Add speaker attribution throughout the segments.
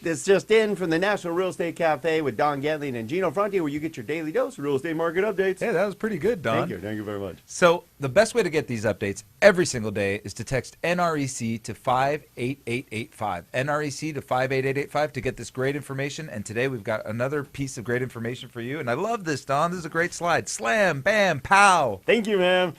Speaker 1: This just in from the National Real Estate Cafe with Don Gentling and Gino Frontier, where you get your daily dose of real estate market updates.
Speaker 2: Hey, that was pretty good, Don.
Speaker 1: Thank you very much.
Speaker 2: So the best way to get these updates every single day is to text NREC to 58885. NREC to 58885 to get this great information. And today we've got another piece of great information for you. And I love this, Don. This is a great slide. Slam, bam, pow.
Speaker 1: Thank you, ma'am.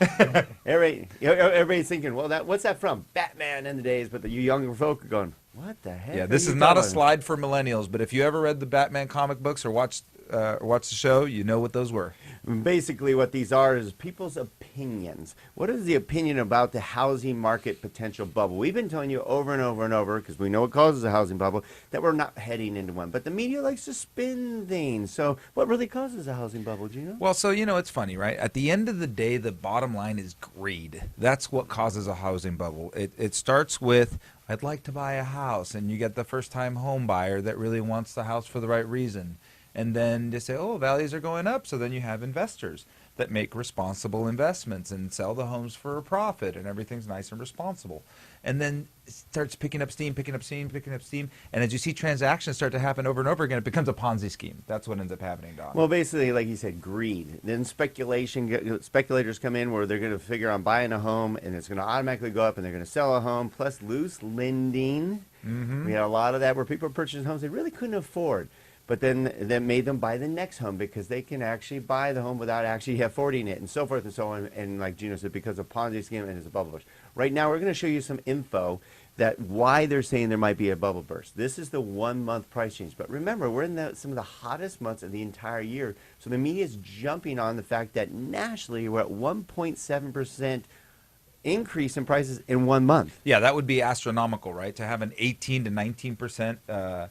Speaker 1: Everybody's thinking, well, what's that from? Batman in the days, but you younger folk are going, what the heck?
Speaker 2: Yeah, this is not a slide for millennials, but if you ever read the Batman comic books or watched the show, you know what those were.
Speaker 1: Basically, what these are is people's opinions. What is the opinion about the housing market potential bubble? We've been telling you over and over and over, because we know what causes a housing bubble, that we're not heading into one. But the media likes to spin things. So what really causes a housing bubble, Gino?
Speaker 2: Well, so, it's funny, right? At the end of the day, the bottom line is greed. That's what causes a housing bubble. It starts with, I'd like to buy a house, and you get the first-time home buyer that really wants the house for the right reason. And then they say, oh, values are going up, so then you have investors that make responsible investments and sell the homes for a profit, and everything's nice and responsible. And then it starts picking up steam, and as you see transactions start to happen over and over again, it becomes a Ponzi scheme. That's what ends up happening, Don.
Speaker 1: Well, basically, like you said, greed. Then speculators come in where they're going to figure on buying a home, and it's going to automatically go up, and they're going to sell a home, plus loose lending. Mm-hmm. We had a lot of that where people are purchasing homes they really couldn't afford. But then that made them buy the next home because they can actually buy the home without actually affording it, and so forth and so on. And like Gino said, because of Ponzi scheme and it's a bubble burst. Right now, we're going to show you some info that why they're saying there might be a bubble burst. This is the 1 month price change. But remember, we're in some of the hottest months of the entire year. So the media is jumping on the fact that nationally we're at 1.7% increase in prices in 1 month.
Speaker 2: Yeah, that would be astronomical, right? To have an 18 to 19%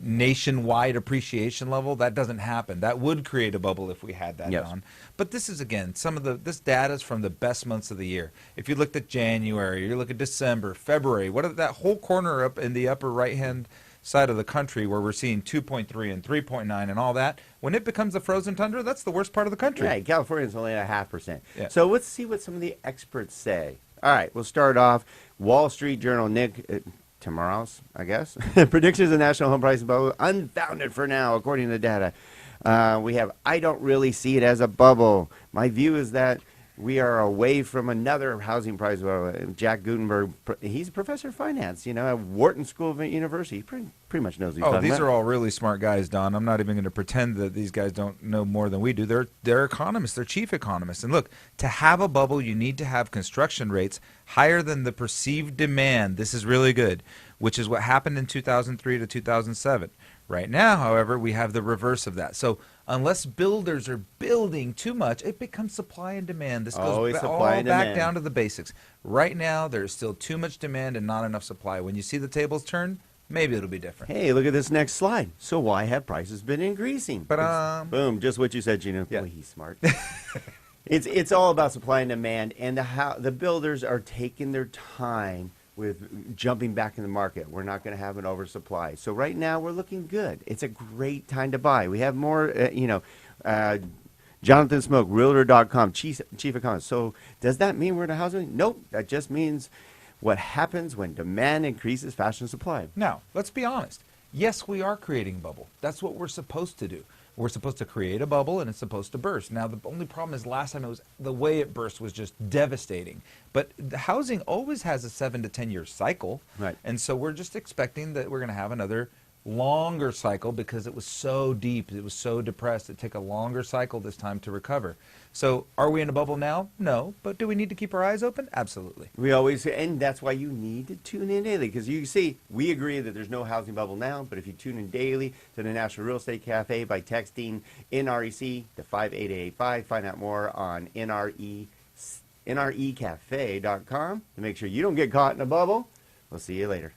Speaker 2: nationwide appreciation level, that doesn't happen. That would create a bubble if we had that,
Speaker 1: yes.
Speaker 2: Don. But this is, again, this data is from the best months of the year. If you looked at January, you look at December, February, that whole corner up in the upper right-hand side of the country where we're seeing 2.3 and 3.9 and all that, when it becomes the frozen tundra, that's the worst part of the country.
Speaker 1: Right, California's only at 0.5%.
Speaker 2: Yeah.
Speaker 1: So let's see what some of the experts say. All right, we'll start off. Wall Street Journal, Nick Timiraos, I guess. Predictions of national home price bubble unfounded for now, according to the data. We have, I don't really see it as a bubble. My view is that we are away from another housing price bubble. Jack Gutenberg, he's a professor of finance, at Wharton School of University. He pretty much knows what he's talking about.
Speaker 2: These are all really smart guys, Don. I'm not even going to pretend that these guys don't know more than we do. They're economists. They're chief economists. And look, to have a bubble, you need to have construction rates higher than the perceived demand. This is really good, which is what happened in 2003 to 2007. Right now, however, we have the reverse of that. So unless builders are building too much, it becomes supply and demand. This goes all back down to the basics. Right now, there's still too much demand and not enough supply. When you see the tables turn, maybe it'll be different.
Speaker 1: Hey, look at this next slide. So why have prices been increasing? Boom, just what you said, Gino.
Speaker 2: Yeah.
Speaker 1: Boy, he's smart. It's all about supply and demand, and the builders are taking their time with jumping back in the market. We're not going to have an oversupply. So right now we're looking good. It's a great time to buy. We have more, Jonathan Smoke, Realtor.com, chief economist. So does that mean we're in a housing? Nope. That just means what happens when demand increases faster than supply.
Speaker 2: Now, let's be honest. Yes, we are creating a bubble. That's what we're supposed to do. We're supposed to create a bubble, and it's supposed to burst. Now, the only problem is last time the way it burst was just devastating. But the housing always has a 7 to 10 year cycle.
Speaker 1: Right.
Speaker 2: And so we're just expecting that we're going to have another longer cycle because it was so deep, it was so depressed. It took a longer cycle this time to recover. So are we in a bubble now? No. But do we need to keep our eyes open? Absolutely.
Speaker 1: We always, and that's why you need to tune in daily, because you see, we agree that there's no housing bubble now, but if you tune in daily to the National Real Estate Cafe by texting NREC to 58885, find out more on NREcafe.com to make sure you don't get caught in a bubble. We'll see you later.